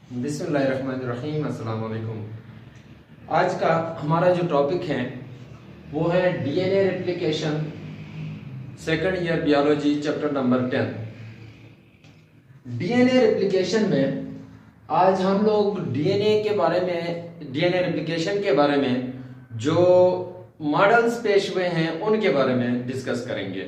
बिस्मिल्लाहिर्रहमानिर्रहीम, अस्सलाम वालेकुम। आज का हमारा जो टॉपिक है वो है DNA replication, second year biology, chapter number 10। DNA replication में आज हम लोग डीएनए रेप्लिकेशन के बारे में जो मॉडल्स पेश हुए हैं उनके बारे में डिस्कस करेंगे।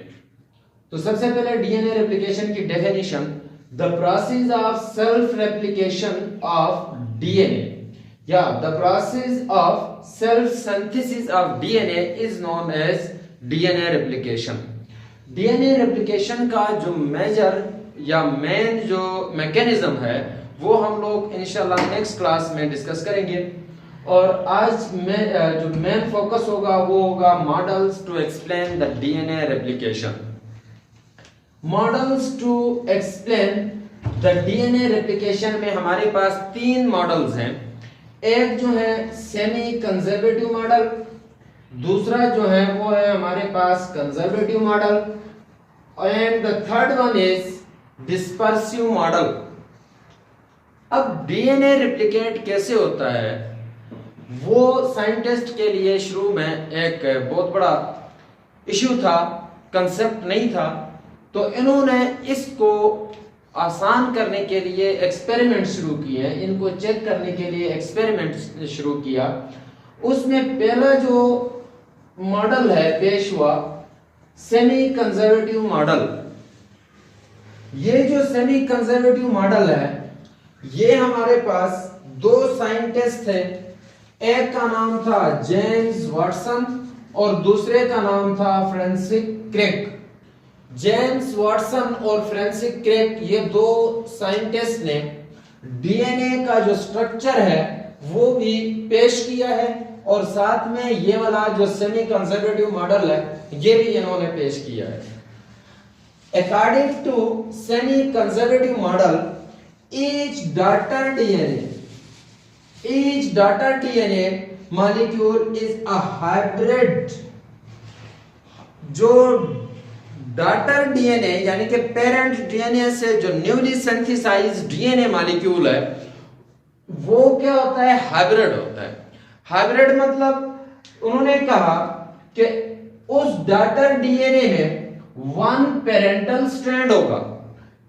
तो सबसे पहले डीएनए रेप्लिकेशन की definition, the process of self replication of DNA या the process of self synthesis of DNA is known as DNA replication. DNA replication का जो मेजर या मेन जो मैकेनिज्म है वो हम लोग इंशाल्लाह नेक्स्ट क्लास में डिस्कस करेंगे। और आज में जो मेन फोकस होगा वो होगा models to explain the DNA replication. Models to explain the DNA replication में हमारे पास तीन मॉडल्स हैं। एक जो है सेमी कंजर्वेटिव मॉडल, दूसरा जो है वो है हमारे पास conservative model, and the third one is dispersive model. अब डीएनए रेप्लिकेट कैसे होता है वो साइंटिस्ट के लिए शुरू में एक बहुत बड़ा इश्यू था, कंसेप्ट नहीं था। तो इन्होंने इसको आसान करने के लिए एक्सपेरिमेंट शुरू किए, इनको चेक करने के लिए एक्सपेरिमेंट शुरू किया। उसमें पहला जो मॉडल है पेश हुआ सेमी कंजर्वेटिव मॉडल। ये जो सेमी कंजर्वेटिव मॉडल है ये हमारे पास दो साइंटिस्ट थे, एक का नाम था जेम्स वाटसन और दूसरे का नाम था फ्रांसिस क्रिक। जेम्स वाटसन और फ्रांसिस क्रिक ये दो साइंटिस्ट ने डीएनए का जो स्ट्रक्चर है वो भी पेश किया है और साथ में ये वाला जो सेमी कंजर्वेटिव मॉडल है ये भी इन्होंने पेश किया है। According to semi conservative model, each daughter DNA molecule is a hybrid। जो डॉटर डीएनए यानी कि पेरेंट डीएनए से जो न्यूली सिंथेसाइज्ड डीएनए मॉलिक्यूल है वो क्या होता है, हाइब्रिड होता है। हाइब्रिड मतलब उन्होंने कहा कि उस डॉटर डीएनए में वन पेरेंटल स्ट्रैंड होगा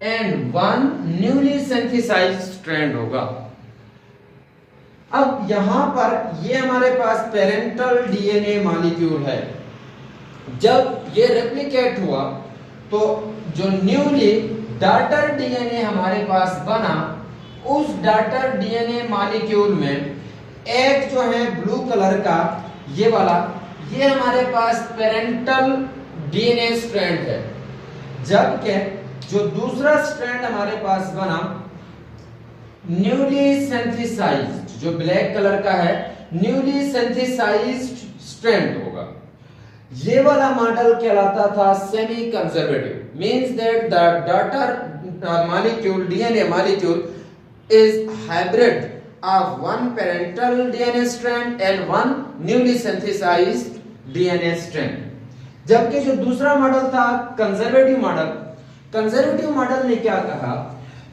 and one newly synthesised strand होगा। अब यहां पर ये हमारे पास पेरेंटल डीएनए मॉलिक्यूल है। जब ये रेप्लिकेट हुआ तो जो न्यूली डॉटर डीएनए हमारे पास बना, उस डॉटर डीएनए मॉलिक्यूल में एक जो है ब्लू कलर का ये वाला, ये हमारे पास पेरेंटल डीएनए स्ट्रैंड है। जबकि जो दूसरा स्ट्रैंड हमारे पास बना न्यूली सिंथेसाइज्ड, जो ब्लैक कलर का है, न्यूली सिंथेसाइज्ड स्ट्रैंड होगा। ये वाला मॉडल कहलाता था semi conservative, means that the daughter molecule DNA molecule is hybrid of one parental DNA strand and one newly synthesised DNA strand. जबकि जो दूसरा मॉडल था कंजर्वेटिव मॉडल, कंजर्वेटिव मॉडल ने क्या कहा,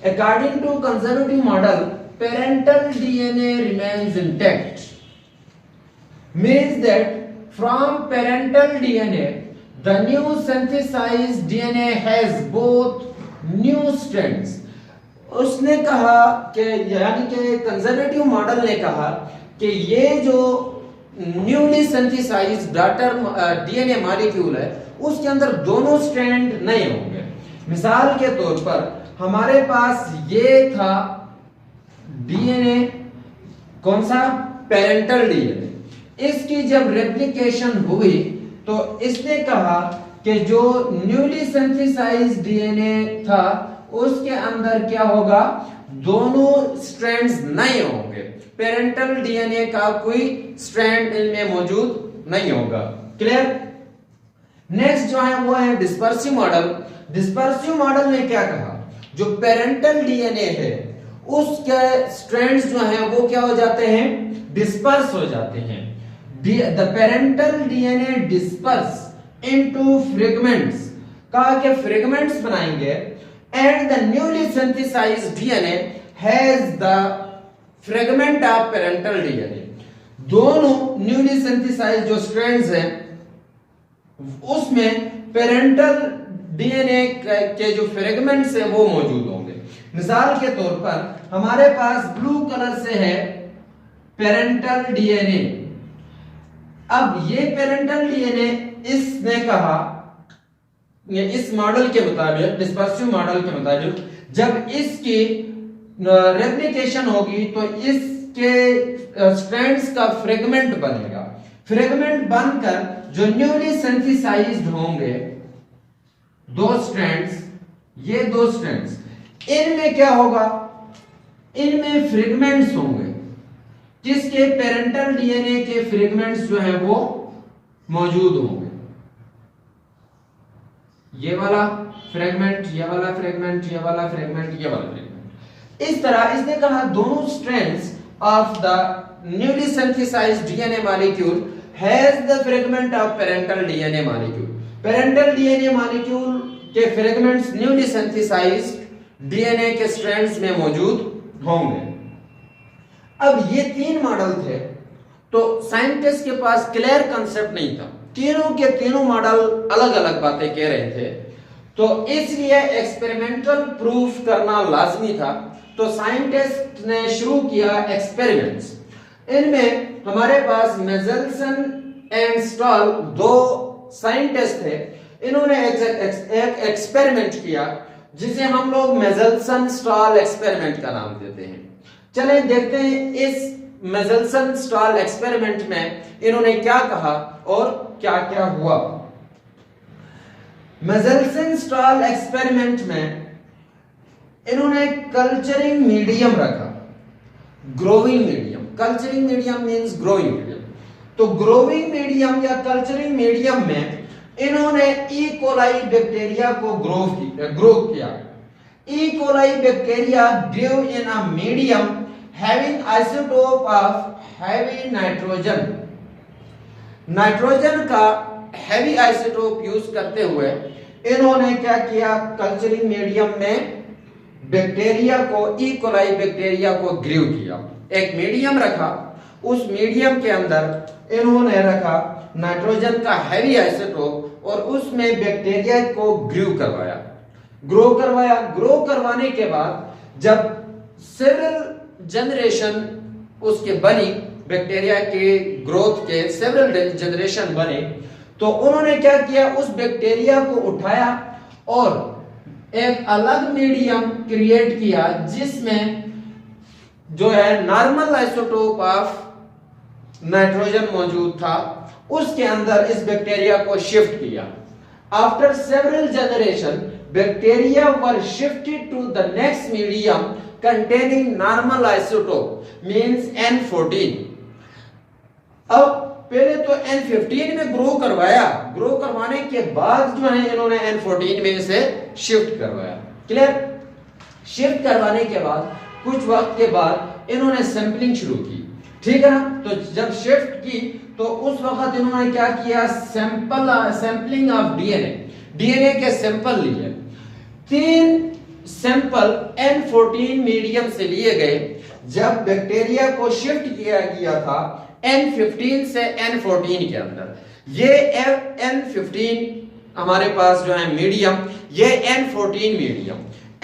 according to conservative model parental DNA remains intact, means that from parental DNA the new synthesised DNA has both new strands. उसने कहा कि यानी कि कंजर्वेटिव मॉडल ने कहा कि ये जो newly synthesised daughter DNA molecule है उसके अंदर दोनों स्ट्रैंड नहीं होंगे। मिसाल के तौर पर हमारे पास ये था डीएनए, कौन सा, पेरेंटल डीएनए। इसकी जब रेप्लिकेशन हुई तो इसने कहा कि जो न्यूली सिंथेसाइज्ड डीएनए था उसके अंदर क्या होगा, दोनों स्ट्रैंड्स नहीं होंगे, पेरेंटल डीएनए का कोई स्ट्रैंड इनमें मौजूद नहीं होगा। क्लियर। नेक्स्ट जो है वो है डिस्पर्सिव मॉडल। डिस्पर्सिव मॉडल ने क्या कहा, जो पेरेंटल डीएनए है उसके स्ट्रैंड्स जो हैं वो क्या हो जाते हैं, डिस्पर्स हो जाते हैं। The parental DNA disperse into fragments, कहा कि फ्रेगमेंट्स बनाएंगे, and the newly synthesised DNA has the fragment of parental DNA, दोनों न्यूली सिंथेसाइज्ड जो स्ट्रैंड्स हैं उसमें पेरेंटल डीएनए के जो फ्रेगमेंट्स हैं वो मौजूद होंगे। मिसाल के तौर पर हमारे पास ब्लू कलर से है पेरेंटल डीएनए। अब ये पेरेंटल डीएनए इसने कहा, इस मॉडल के मुताबिक, डिस्पर्सिव मॉडल के मुताबिक, जब इसकी रेप्लिकेशन होगी तो इसके स्ट्रैंड्स का फ्रेगमेंट बनेगा। फ्रेगमेंट बनकर जो न्यूली सिंथेसाइज्ड होंगे दो स्ट्रैंड्स, ये दो स्ट्रैंड्स, इनमें क्या होगा, इनमें फ्रेगमेंट्स होंगे जिसके पेरेंटल डीएनए के फ्रेगमेंट्स जो है वो मौजूद होंगे। ये वाला फ्रेगमेंट, ये वाला फ्रेगमेंट, ये वाला फ्रेगमेंट, ये वाला फ्रेगमेंट। इस तरह इसने कहा दोनों strands of the newly synthesised DNA molecule has the fragment of parental DNA molecule. Parental DNA molecule के फ्रेगमेंट्स न्यूली सिंथेसाइज्ड डीएनए के स्ट्रैंड्स में मौजूद होंगे। अब ये तीन मॉडल थे, तो साइंटिस्ट के पास क्लियर कांसेप्ट नहीं था, तीनों के तीनों मॉडल अलग अलग बातें कह रहे थे, तो इसलिए एक्सपेरिमेंटल प्रूफ करना लाजमी था। तो साइंटिस्ट ने शुरू किया एक्सपेरिमेंट्स। इनमें हमारे पास मेजल्सन एंड स्टॉल दो साइंटिस्ट थे। इन्होंने एक एक्सपेरिमेंट किया जिसे हम लोग मेजल्सन स्टॉल एक्सपेरिमेंट का नाम देते हैं। चले देखते हैं इस मेजल्सन स्टॉल एक्सपेरिमेंट में इन्होंने क्या कहा और क्या क्या हुआ। मेजल्सन स्टॉल एक्सपेरिमेंट में इन्होंने कल्चरिंग मीडियम रखा, growing medium. Culturing medium means growing medium. तो ग्रोइंग मीडियम या कल्चरिंग मीडियम में इन्होंने ई कोलाई बैक्टीरिया को ग्रो किया। E coli bacteria grow in a medium having isotope of heavy nitrogen। Nitrogen का हैवी आइसोटोप यूज करते हुए इन्होंने क्या किया, कल्चरिंग मीडियम में बैक्टीरिया को, ई कोलाई बैक्टीरिया को ग्रो किया। एक मीडियम रखा, उस मीडियम के अंदर इन्होंने रखा नाइट्रोजन का हैवी आइसोटोप और उसमें बैक्टीरिया को ग्रो करवाने के बाद जब सेवरल जनरेशन उसके बनी, बैक्टीरिया के ग्रोथ के सेवरल जनरेशन बने, तो उन्होंने क्या किया, उस बैक्टीरिया को उठाया और एक अलग मीडियम क्रिएट किया जिसमें जो है नॉर्मल आइसोटोप ऑफ नाइट्रोजन मौजूद था। उसके अंदर इस बैक्टीरिया को शिफ्ट किया। After several generation bacteria were shifted to the next medium containing normal isotope means N14। अब पहले तो N15 में ग्रो करवाने के बाद जो है इन्होंने N14 में इसे शिफ्ट करवाया। क्लियर? शिफ्ट करवाने के बाद कुछ वक्त के बाद इन्होंने सैंपलिंग शुरू की, ठीक है ना। तो जब शिफ्ट की तो उस वक्त इन्होंने क्या किया, सैंपलिंग ऑफ डीएनए के सैंपल लिए। 3 सैंपल N14 मीडियम से लिए गए। जब बैक्टीरिया को शिफ्ट किया गया था N15 से N14 के अंदर, ये N15 हमारे पास जो है मीडियम, ये N14 मीडियम।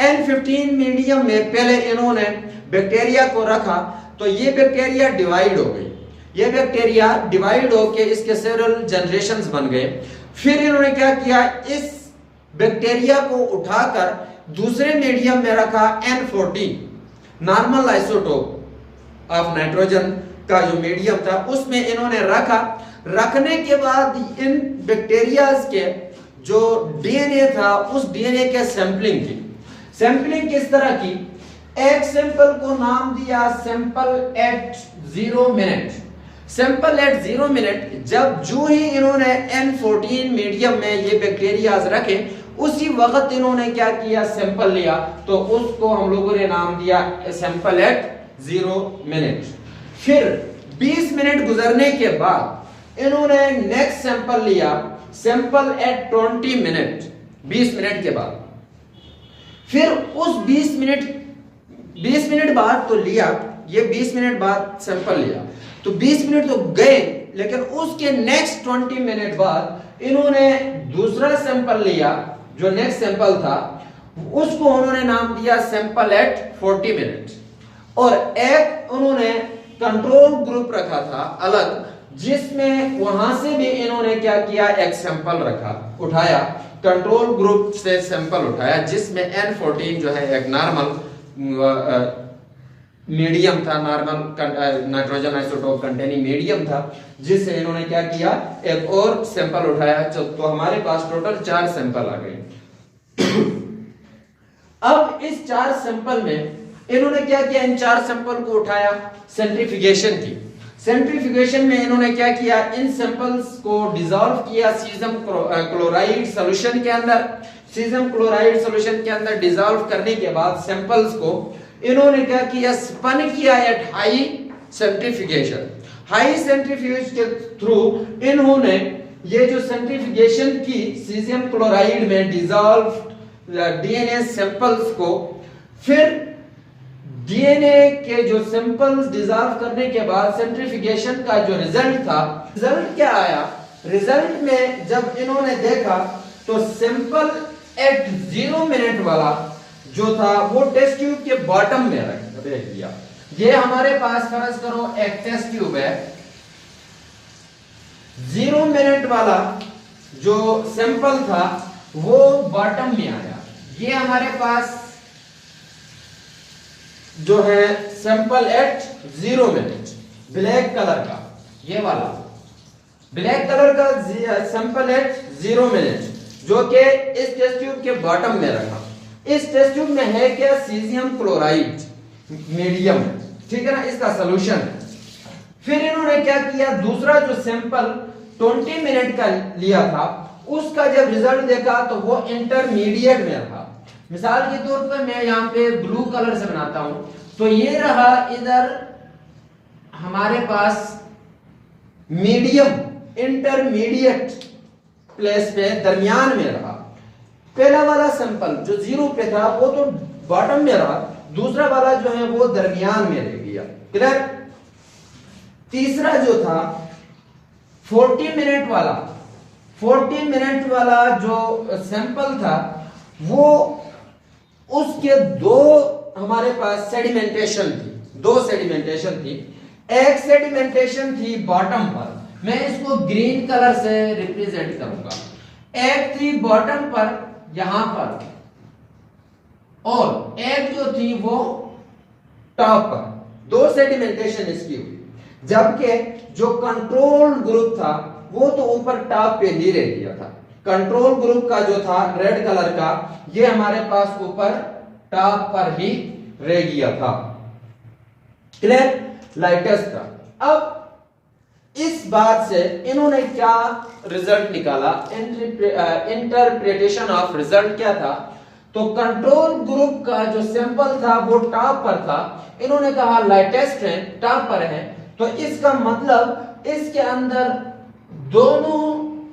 N15 मीडियम में पहले इन्होंने बैक्टीरिया को रखा तो ये बैक्टीरिया डिवाइड हो गई। ये बैक्टीरिया डिवाइड होके इसके सेवरल जनरेशंस बन गए। फिर इन्होंने क्या किया, इस बैक्टीरिया को उठाकर दूसरे मीडियम में रखा N14, normal isotope of nitrogen का जो मीडियम था उसमें इन्होंने रखा। रखने के बाद इन बैक्टीरियाज के जो डीएनए था उस डीएनए के सैंपलिंग की। सैंपलिंग किस तरह की, एक सैंपल को नाम दिया sample at 0 minute. Sample at 0 minute, जब जो ही इन्होंने N14 मीडियम में ये बैक्टीरियाज रखे उसी वक्त इन्होंने क्या किया, सैंपल लिया, तो उसको हम लोगों ने नाम दिया सैंपल एट 0 मिनट। फिर 20 मिनट गुजरने के बाद इन्होंने नेक्स्ट सैंपल लिया, सैंपल एट 20 मिनट, 20 मिनट के बाद। फिर उस 20 मिनट बाद तो लिया, ये 20 मिनट बाद सैंपल लिया, तो 20 मिनट तो गए, लेकिन उसके नेक्स्ट 20 मिनट बाद इन्होंने दूसरा सैंपल लिया, जो नेक्स्ट सैंपल था उसको उन्होंने नाम दिया सैंपल एट 40 मिनट, और एक उन्होंने कंट्रोल ग्रुप रखा था अलग, जिसमें वहां से भी इन्होंने क्या किया, एक सैंपल रखा, उठाया, कंट्रोल ग्रुप से सैंपल उठाया, जिसमें N14 जो है एक नॉर्मल मीडियम था, normal nitrogen isotope containing medium था, जिससे इन्होंने क्या किया, एक और सैंपल उठाया। तो हमारे पास टोटल 4 सैंपल आ गए। अब इस 4 सैंपल में इन्होंने क्या किया, इन 4 सैंपल को उठाया, सेंट्रीफ्यूगेशन की। सेंट्रीफ्यूगेशन में इन्होंने क्या किया, इन सैंपल्स को डिसॉल्व किया सीजम क्लोराइड सॉल्यूशन के अंदर। सीजम क्लोराइड सॉल्यूशन के अंदर डिसॉल्व करने के बाद सैंपल्स को इन्होंने क्या किया, स्पन किया at high centrifugation. High centrifuge के थ्रू इन्होंने ये जो सेंट्रीफ्यूगेशन की सीजियम क्लोराइड में डिसॉल्व डीएनए सैंपल्स को, फिर डीएनए के जो सैंपल्स डिसॉल्व करने के बाद सेंट्रीफ्यूगेशन का जो रिजल्ट था, रिजल्ट क्या आया, रिजल्ट में जब इन्होंने देखा तो सैंपल एट 0 मिनट वाला जो था वो टेस्ट ट्यूब के बॉटम में रख दिया। ये हमारे पास फर्ज करो एक टेस्ट ट्यूब है, 0 मिनट वाला जो सैंपल था वो बॉटम में आया। ये हमारे पास जो है sample at 0 minute, black colour का, ये वाला ब्लैक कलर का सैंपल एट 0 मिनट, जो कि इस टेस्ट ट्यूब के बॉटम में रखा। इस टेस्ट ट्यूब में है क्या, सीजियम क्लोराइड मीडियम, ठीक है ना, इसका सॉल्यूशन। फिर इन्होंने क्या किया, दूसरा जो सैंपल 20 मिनट का लिया था, उसका जब रिजल्ट देखा तो वो इंटरमीडिएट में रहा। मिसाल के तौर पर मैं यहाँ पे ब्लू कलर से बनाता हूं, तो ये रहा इधर हमारे पास मीडियम, इंटरमीडिएट प्लेस पे दरमियान में रहा। पहला वाला सैंपल जो 0 पे था वो तो बॉटम में रहा, दूसरा वाला जो है वो दरमियान में रह गया। क्लियर। तीसरा जो था 40 मिनट वाला, 40 मिनट वाला जो सैंपल था वो, उसके 2 हमारे पास सेडिमेंटेशन थी, 2 सेडिमेंटेशन थी। एक सेडिमेंटेशन थी बॉटम पर, मैं इसको ग्रीन कलर से रिप्रेजेंट करूंगा। एक थी बॉटम पर यहां पर, और एक जो थी वो टॉप पर। 2 सेडिमेंटेशन इसकी हुई, जबकि जो कंट्रोल ग्रुप था वो तो ऊपर टॉप पे ही रह गया था। कंट्रोल ग्रुप का जो था रेड कलर का, ये हमारे पास ऊपर टॉप पर ही रह गया था। क्लियर, लाइटेस्ट था। अब इस बात से इन्होंने क्या रिजल्ट निकाला, इंटरप्रिटेशन ऑफ रिजल्ट क्या था, तो कंट्रोल ग्रुप का जो सैंपल था वो टॉप पर था, इन्होंने कहा लाइटेस्ट है, टॉप पर है, तो इसका मतलब इसके अंदर दोनों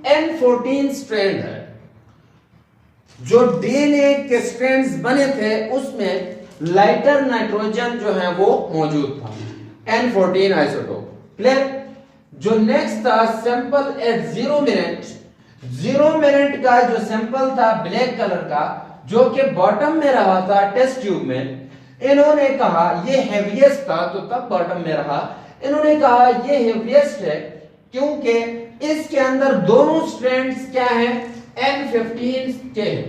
N14 स्ट्रैंड है। जो डीएनए के स्ट्रैंड्स बने थे उसमें लाइटर नाइट्रोजन जो है वो मौजूद था, N14 आइसोटोप। क्लियर। जो नेक्स्ट था सैंपल एट 0 मिनट, 0 मिनट का जो सैंपल था ब्लैक कलर का, जो कि बॉटम में रहा था टेस्ट ट्यूब में, इन्होंने कहा ये हेवीएस्ट था तो तब बॉटम में रहा। इन्होंने कहा ये हेवीएस्ट है क्योंकि इसके अंदर दोनों स्ट्रैंड्स क्या है, N15 के हैं।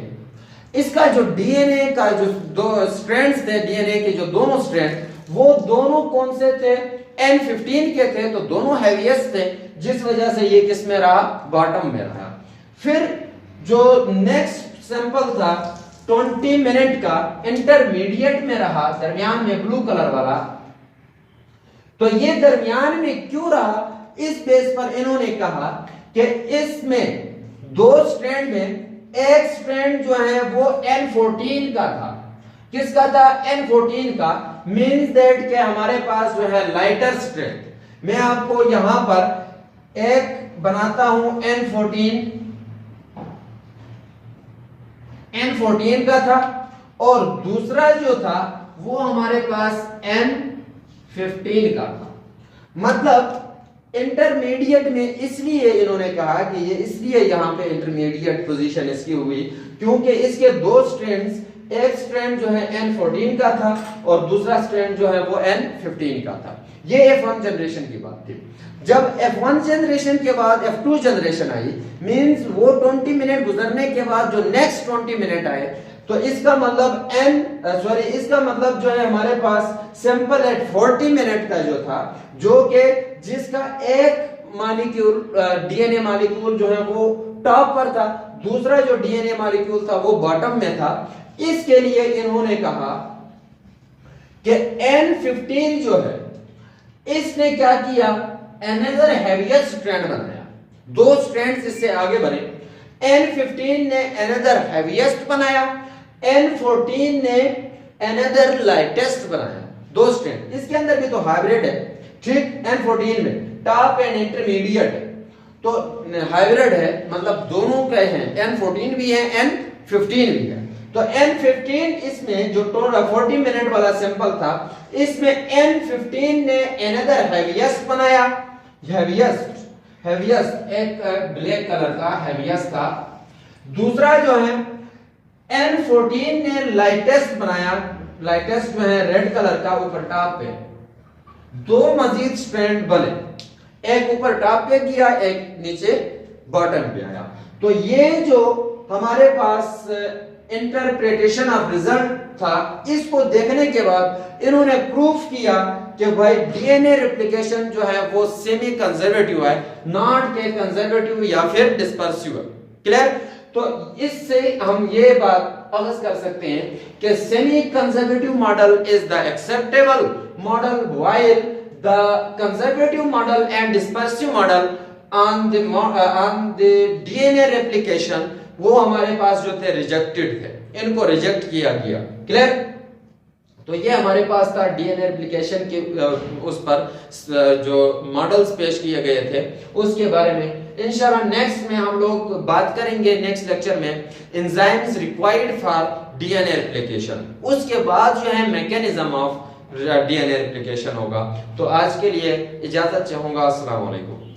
इसका जो डीएनए का जो 2 स्ट्रैंड्स थे, डीएनए के जो दोनों स्ट्रैंड, वो दोनों कौन से थे, N15 के थे, तो दोनों हेवीएस्ट थे, जिस वजह से ये किस में रहा, बॉटम में रहा। फिर जो नेक्स्ट सैंपल था 20 मिनट का, इंटरमीडिएट में रहा, दरमियान में ब्लू कलर वाला। तो ये दरमियान में क्यों रहा, इस बेस पर इन्होंने कहा कि इसमें 2 स्ट्रैंड में एक स्ट्रैंड जो है वो N14 का था। किसका था, N14 का। मींस दैट कि हमारे पास जो है लाइटर स्ट्रैंड, मैं आपको यहां पर एक बनाता हूं N14 का था, और दूसरा जो था वो हमारे पास N15 15 का था। मतलब इंटरमीडिएट में इसलिए इन्होंने कहा कि ये इसलिए यहाँ पे इंटरमीडिएट पोजीशन इसकी हुई क्योंकि इसके दो स्ट्रैंड्स, एक स्ट्रैंड जो है N14 का था और दूसरा स्ट्रैंड जो है वो N15 का था। ये F1 जनरेशन की बात थी। जब F1 जनरेशन के बाद F2 जनरेशन आई, मींस वो 20 मिनट गुजरने के बाद जो नेक्स्ट 20 मिनट आए, तो इसका मतलब इसका मतलब जो है हमारे पास सैंपल एट 40 मिनट का जो था, जो कि जिसका एक मॉलिक्यूल डीएनए मॉलिक्यूल जो है वो टॉप पर था, दूसरा जो डीएनए मॉलिक्यूल था वो बॉटम में था। इसके लिए इन्होंने कहा कि N15 जो है इसने क्या किया, अनदर हेविएस्ट स्ट्रैंड बनाया, दो स्ट्रैंड्स इससे आगे बढ़े। N15 ने अनदर हेविएस्ट बनाया, N14 ने अनदर लाइटेस्ट बनाया, दो स्ट्रैंड। इसके अंदर भी तो हाइब्रिड है, ठीक। N14 में टॉप एंड इंटरमीडिएट है, तो हाइब्रिड है, मतलब दोनों के हैं, N14 भी है N15 भी है। तो N15 इसमें जो 40 मिनट वाला सैंपल था, इसमें N15 ने अनदर हेविएस्ट बनाया, हेविएस्ट एक ब्लैक कलर का हेविएस्ट था। दूसरा जो है N14 ने लाइटेस्ट बनाया, लाइटेस्ट जो है रेड कलर का ऊपर टॉप पे। दो मजीद स्ट्रैंड बने, एक ऊपर टॉप पे गया, एक नीचे बॉटम पे आया। तो ये जो हमारे पास इंटरप्रिटेशन ऑफ रिजल्ट था, इसको देखने के बाद इन्होंने प्रूफ किया कि भाई डीएनए रेप्लिकेशन जो है वो सेमी कंजर्वेटिव है, नॉट के कंजर्वेटिव या फिर डिस्पर्सिव है। क्लियर? तो इससे हम ये बात अगस कर सकते हैं कि semi conservative model is the acceptable model while the conservative model and dispersive model on the DNA replication वो हमारे पास जो थे रिजेक्टेड थे, इनको रिजेक्ट किया गया। क्लियर? तो ये हमारे पास था डीएनए रेप्लिकेशन के उस पर जो मॉडल्स पेश किए गए थे उसके बारे में। इंशाल्लाह नेक्स्ट में हम लोग बात करेंगे, नेक्स्ट लेक्चर में, enzymes required for DNA replication. उसके बाद जो है मैकेनिज्म ऑफ डीएनए रेप्लिकेशन होगा। तो आज के लिए इजाजत चाहूंगा। अस्सलाम वालेकुम।